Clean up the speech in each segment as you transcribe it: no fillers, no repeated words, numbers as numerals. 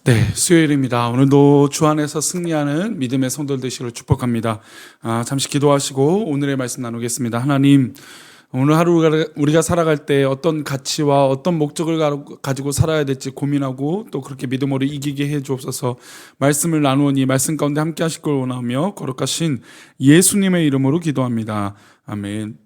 네, 수요일입니다. 오늘도 주 안에서 승리하는 믿음의 성도들 되시기를 축복합니다. 잠시 기도하시고 오늘의 말씀 나누겠습니다. 하나님, 오늘 하루 우리가 살아갈 때 어떤 가치와 어떤 목적을 가지고 살아야 될지 고민하고 또 그렇게 믿음으로 이기게 해 주옵소서. 말씀을 나누니 말씀 가운데 함께 하실 걸 원하며 거룩하신 예수님의 이름으로 기도합니다. 아멘.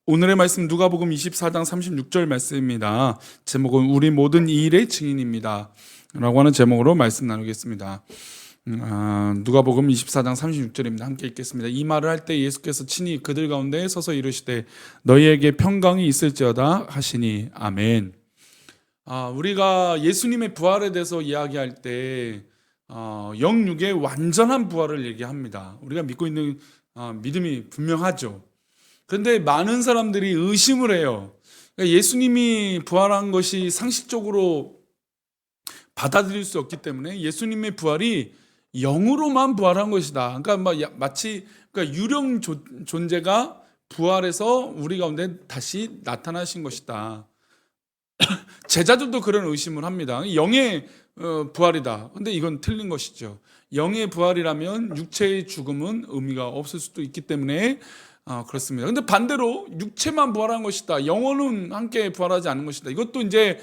오늘의 말씀 누가복음 24장 36절 말씀입니다. 제목은 우리 모든 이 일의 증인입니다 라고 하는 제목으로 말씀 나누겠습니다. 누가복음 24장 36절입니다. 함께 읽겠습니다. 이 말을 할 때 예수께서 친히 그들 가운데 서서 이르시되 너희에게 평강이 있을지어다 하시니 아멘. 우리가 예수님의 부활에 대해서 이야기할 때 영육의 완전한 부활을 얘기합니다. 우리가 믿고 있는 믿음이 분명하죠. 그런데 많은 사람들이 의심을 해요. 그러니까 예수님이 부활한 것이 상식적으로 받아들일 수 없기 때문에 예수님의 부활이 영으로만 부활한 것이다. 그러니까 마치 유령 존재가 부활해서 우리 가운데 다시 나타나신 것이다. 제자들도 그런 의심을 합니다. 영의 부활이다. 근데 이건 틀린 것이죠. 영의 부활이라면 육체의 죽음은 의미가 없을 수도 있기 때문에 그렇습니다. 근데 반대로 육체만 부활한 것이다. 영혼은 함께 부활하지 않은 것이다. 이것도 이제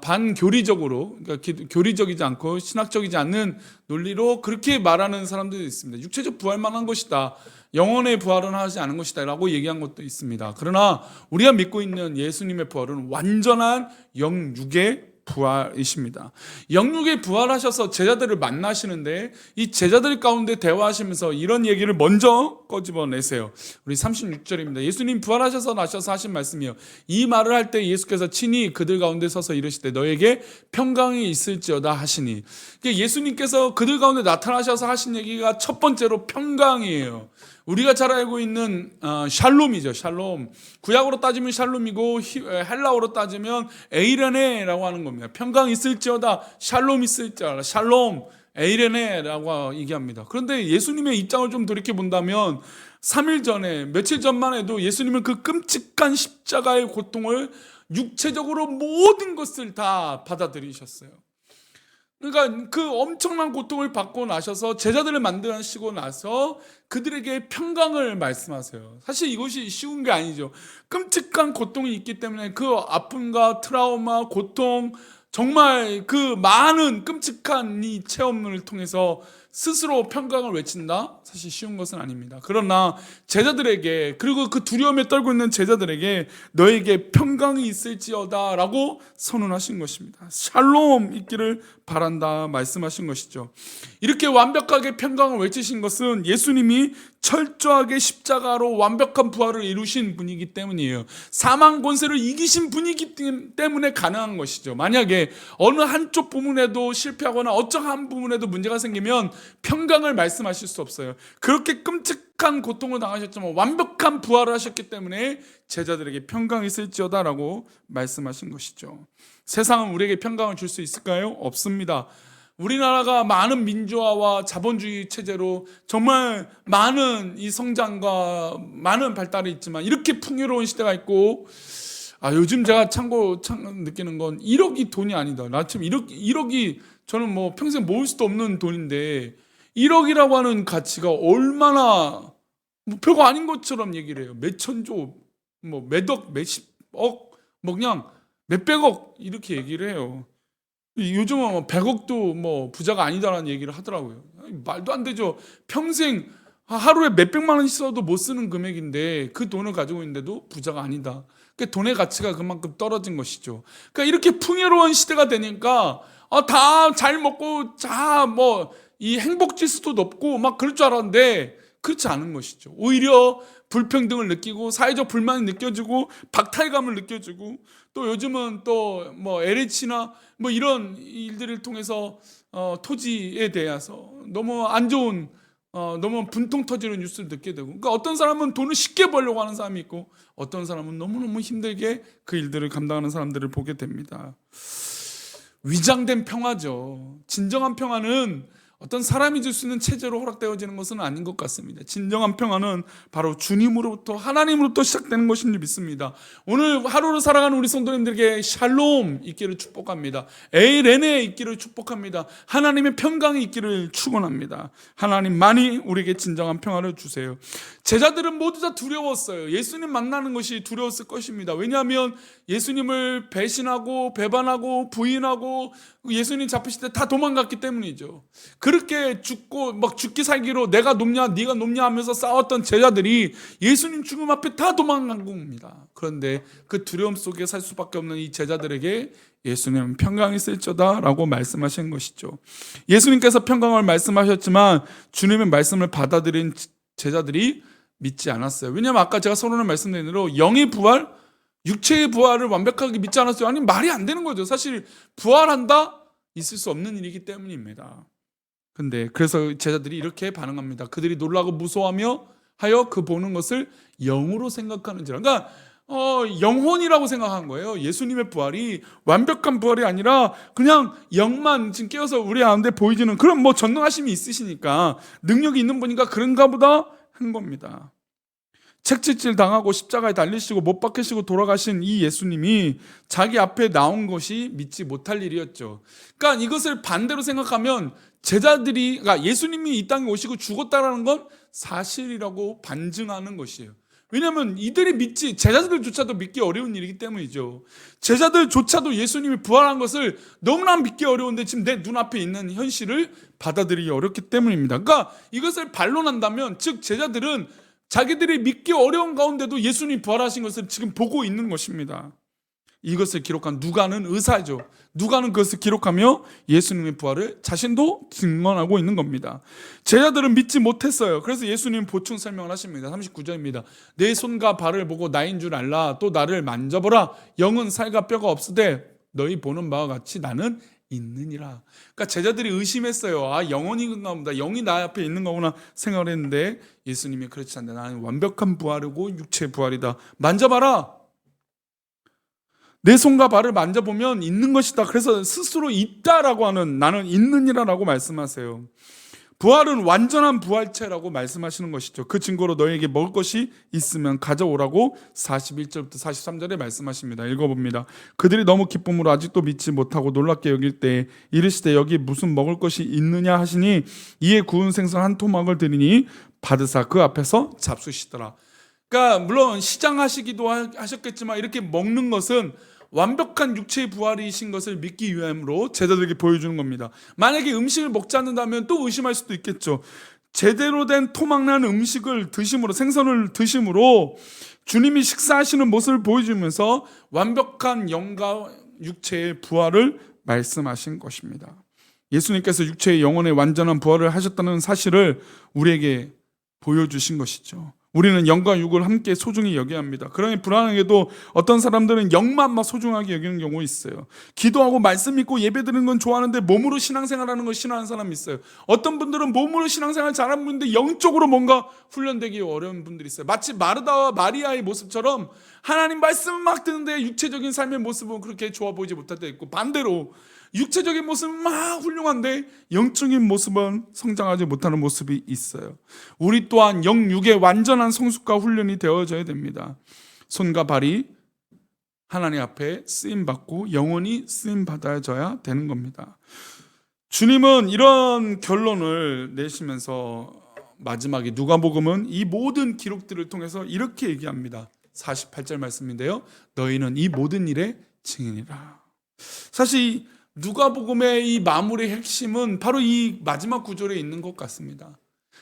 반교리적으로, 그러니까 교리적이지 않고 신학적이지 않는 논리로 그렇게 말하는 사람들이 있습니다. 육체적 부활만 한 것이다. 영혼의 부활은 하지 않은 것이다 라고 얘기한 것도 있습니다. 그러나 우리가 믿고 있는 예수님의 부활은 완전한 영육의 부활이십니다. 영육의 부활하셔서 제자들을 만나시는데 이 제자들 가운데 대화하시면서 이런 얘기를 먼저 꺼집어내세요. 우리 36절입니다. 예수님 부활하셔서 나셔서 하신 말씀이요. 이 말을 할 때 예수께서 친히 그들 가운데 서서 이르시되 너에게 평강이 있을지어다 하시니, 예수님께서 그들 가운데 나타나셔서 하신 얘기가 첫 번째로 평강이에요. 우리가 잘 알고 있는 샬롬이죠. 샬롬. 구약으로 따지면 샬롬이고 헬라어로 따지면 에이레네라고 하는 겁니다. 평강 있을지어다, 샬롬 있을지어다, 샬롬 에이레네라고 얘기합니다. 그런데 예수님의 입장을 좀 돌이켜 본다면 3일 전에, 며칠 전만 해도 예수님은 그 끔찍한 십자가의 고통을 육체적으로 모든 것을 다 받아들이셨어요. 그러니까 그 엄청난 고통을 받고 나셔서 제자들을 만드시고 나서 그들에게 평강을 말씀하세요. 사실 이것이 쉬운 게 아니죠. 끔찍한 고통이 있기 때문에 그 아픔과 트라우마, 고통, 정말 그 많은 끔찍한 이 체험을 통해서 스스로 평강을 외친다? 사실 쉬운 것은 아닙니다. 그러나 제자들에게, 그리고 그 두려움에 떨고 있는 제자들에게 너에게 평강이 있을지어다 라고 선언하신 것입니다. 샬롬 있기를 바란다 말씀하신 것이죠. 이렇게 완벽하게 평강을 외치신 것은 예수님이 철저하게 십자가로 완벽한 부활을 이루신 분이기 때문이에요. 사망 권세를 이기신 분이기 때문에 가능한 것이죠. 만약에 어느 한쪽 부분에도 실패하거나 어쩌한 부분에도 문제가 생기면 평강을 말씀하실 수 없어요. 그렇게 끔찍한 고통을 당하셨지만 완벽한 부활을 하셨기 때문에 제자들에게 평강이 있을지어다 라고 말씀하신 것이죠. 세상은 우리에게 평강을 줄 수 있을까요? 없습니다. 우리나라가 많은 민주화와 자본주의 체제로 정말 많은 이 성장과 많은 발달이 있지만 이렇게 풍요로운 시대가 있고, 요즘 제가 참 느끼는 건 1억이 돈이 아니다. 나 지금 1억이 저는 뭐 평생 모을 수도 없는 돈인데 1억이라고 하는 가치가 얼마나 별거 아닌 것처럼 얘기를 해요. 몇천조, 몇억, 몇십억, 그냥 몇백억 이렇게 얘기를 해요. 요즘은 100억도 부자가 아니다라는 얘기를 하더라고요. 말도 안 되죠. 평생 하루에 몇백만 원 있어도 못 쓰는 금액인데 그 돈을 가지고 있는데도 부자가 아니다. 그러니까 돈의 가치가 그만큼 떨어진 것이죠. 그러니까 이렇게 풍요로운 시대가 되니까 다 잘 먹고 이 행복 지수도 높고 막 그럴 줄 알았는데 그렇지 않은 것이죠. 오히려 불평등을 느끼고 사회적 불만이 느껴지고 박탈감을 느껴지고, 또 요즘은 또 LH나 이런 일들을 통해서 토지에 대해서 너무 안 좋은 너무 분통 터지는 뉴스를 듣게 되고, 그러니까 어떤 사람은 돈을 쉽게 벌려고 하는 사람이 있고 어떤 사람은 너무너무 힘들게 그 일들을 감당하는 사람들을 보게 됩니다. 위장된 평화죠. 진정한 평화는 어떤 사람이 줄 수 있는 체제로 허락되어지는 것은 아닌 것 같습니다. 진정한 평화는 바로 주님으로부터, 하나님으로부터 시작되는 것인 줄 믿습니다. 오늘 하루를 살아가는 우리 성도님들에게 샬롬 있기를 축복합니다. 에이레네 있기를 축복합니다. 하나님의 평강이 있기를 축원합니다. 하나님만이 우리에게 진정한 평화를 주세요. 제자들은 모두 다 두려웠어요. 예수님 만나는 것이 두려웠을 것입니다. 왜냐하면 예수님을 배신하고 배반하고 부인하고 예수님 잡히실 때 다 도망갔기 때문이죠. 그렇게 죽고 막 죽기 살기로 내가 높냐 네가 높냐 하면서 싸웠던 제자들이 예수님 죽음 앞에 다 도망간 겁니다. 그런데 그 두려움 속에 살 수밖에 없는 이 제자들에게 예수님은 평강이 있을지어다 라고 말씀하신 것이죠. 예수님께서 평강을 말씀하셨지만 주님의 말씀을 받아들인 제자들이 믿지 않았어요. 왜냐하면 아까 제가 서론을 말씀드린 대로 영의 부활, 육체의 부활을 완벽하게 믿지 않았어요. 아니 말이 안 되는 거죠. 사실 부활한다? 있을 수 없는 일이기 때문입니다. 근데 그래서 제자들이 이렇게 반응합니다. 그들이 놀라고 무서워하며 하여 그 보는 것을 영으로 생각하는지라. 그러니까 영혼이라고 생각한 거예요. 예수님의 부활이 완벽한 부활이 아니라 그냥 영만 지금 깨어서 우리 가운데 보이지는, 그럼 뭐 전능하심이 있으시니까 능력이 있는 분이니까 그런가 보다 한 겁니다. 책짓질 당하고 십자가에 달리시고 못 박히시고 돌아가신 이 예수님이 자기 앞에 나온 것이 믿지 못할 일이었죠. 그러니까 이것을 반대로 생각하면 제자들이, 그러니까 예수님이 이 땅에 오시고 죽었다라는 건 사실이라고 반증하는 것이에요. 왜냐하면 이들이 믿지, 제자들조차도 믿기 어려운 일이기 때문이죠. 제자들조차도 예수님이 부활한 것을 너무나 믿기 어려운데 지금 내 눈앞에 있는 현실을 받아들이기 어렵기 때문입니다. 그러니까 이것을 반론한다면, 즉 제자들은 자기들이 믿기 어려운 가운데도 예수님이 부활하신 것을 지금 보고 있는 것입니다. 이것을 기록한 누가는 의사죠. 누가는 그것을 기록하며 예수님의 부활을 자신도 증언하고 있는 겁니다. 제자들은 믿지 못했어요. 그래서 예수님 보충 설명을 하십니다. 39절입니다. 내 손과 발을 보고 나인 줄 알라. 또 나를 만져보라. 영은 살과 뼈가 없으되 너희 보는 바와 같이 나는 있느니라. 그러니까 제자들이 의심했어요. 아, 영혼인가 보다. 영이 나 앞에 있는 거구나 생각을 했는데 예수님이 그렇지 않다. 나는 완벽한 부활이고 육체의 부활이다. 만져봐라. 내 손과 발을 만져보면 있는 것이다. 그래서 스스로 있다라고 하는, 나는 있느니라라고 말씀하세요. 부활은 완전한 부활체라고 말씀하시는 것이죠. 그 증거로 너에게 먹을 것이 있으면 가져오라고 41절부터 43절에 말씀하십니다. 읽어봅니다. 그들이 너무 기쁨으로 아직도 믿지 못하고 놀랍게 여길 때 이르시되 여기 무슨 먹을 것이 있느냐 하시니 이에 구운 생선 한 토막을 드리니 받으사 그 앞에서 잡수시더라. 그러니까 물론 시장하시기도 하셨겠지만 이렇게 먹는 것은 완벽한 육체의 부활이신 것을 믿기 위함으로 제자들에게 보여주는 겁니다. 만약에 음식을 먹지 않는다면 또 의심할 수도 있겠죠. 제대로 된 토막난 음식을 드심으로, 생선을 드심으로 주님이 식사하시는 모습을 보여주면서 완벽한 영과 육체의 부활을 말씀하신 것입니다. 예수님께서 육체의 영혼의 완전한 부활을 하셨다는 사실을 우리에게 보여주신 것이죠. 우리는 영과 육을 함께 소중히 여겨야 합니다. 그러니 불안하게도 어떤 사람들은 영만 소중하게 여기는 경우가 있어요. 기도하고 말씀 믿고 예배 드리는 건 좋아하는데 몸으로 신앙생활하는 걸 싫어하는 사람이 있어요. 어떤 분들은 몸으로 신앙생활 잘하는 분인데 영적으로 뭔가 훈련되기 어려운 분들이 있어요. 마치 마르다와 마리아의 모습처럼 하나님 말씀을 막 듣는데 육체적인 삶의 모습은 그렇게 좋아 보이지 못할 때 있고, 반대로 육체적인 모습은 막 훌륭한데 영적인 모습은 성장하지 못하는 모습이 있어요. 우리 또한 영육의 완전한 성숙과 훈련이 되어져야 됩니다. 손과 발이 하나님 앞에 쓰임받고 영혼이 쓰임받아져야 되는 겁니다. 주님은 이런 결론을 내시면서 마지막에 누가복음은 이 모든 기록들을 통해서 이렇게 얘기합니다. 48절 말씀인데요. 너희는 이 모든 일의 증인이라. 사실 누가복음의 이 마무리의 핵심은 바로 이 마지막 구절에 있는 것 같습니다.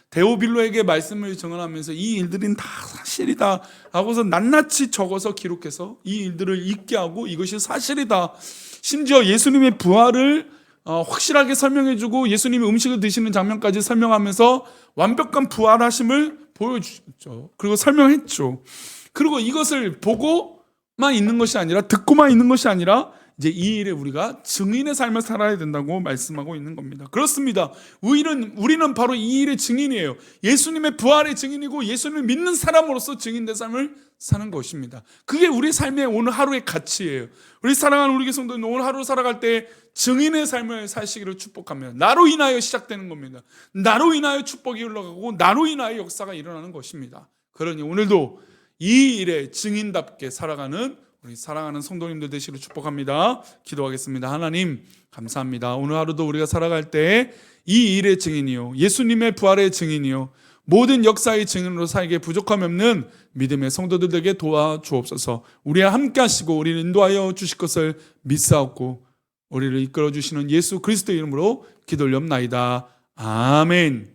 데오빌로에게 말씀을 증언하면서 이 일들은 다 사실이다 하고서 낱낱이 적어서 기록해서 이 일들을 잊게 하고 이것이 사실이다. 심지어 예수님의 부활을 확실하게 설명해주고 예수님이 음식을 드시는 장면까지 설명하면서 완벽한 부활하심을 보여주죠. 그리고 설명했죠. 그리고 이것을 보고만 있는 것이 아니라, 듣고만 있는 것이 아니라 이제 이 일에 우리가 증인의 삶을 살아야 된다고 말씀하고 있는 겁니다. 그렇습니다. 우리는 바로 이 일의 증인이에요. 예수님의 부활의 증인이고 예수님을 믿는 사람으로서 증인된 삶을 사는 것입니다. 그게 우리 삶의 오늘 하루의 가치예요. 우리 사랑하는 우리 성도님, 오늘 하루 살아갈 때 증인의 삶을 사시기를 축복합니다. 나로 인하여 시작되는 겁니다. 나로 인하여 축복이 흘러가고 나로 인하여 역사가 일어나는 것입니다. 그러니 오늘도 이 일에 증인답게 살아가는 우리 사랑하는 성도님들 되시기를 축복합니다. 기도하겠습니다. 하나님 감사합니다. 오늘 하루도 우리가 살아갈 때 이 일의 증인이요, 예수님의 부활의 증인이요, 모든 역사의 증인으로 살게 부족함 없는 믿음의 성도들에게 도와주옵소서. 우리와 함께 하시고 우리를 인도하여 주실 것을 믿사옵고 우리를 이끌어 주시는 예수 그리스도의 이름으로 기도 올리옵나이다. 아멘.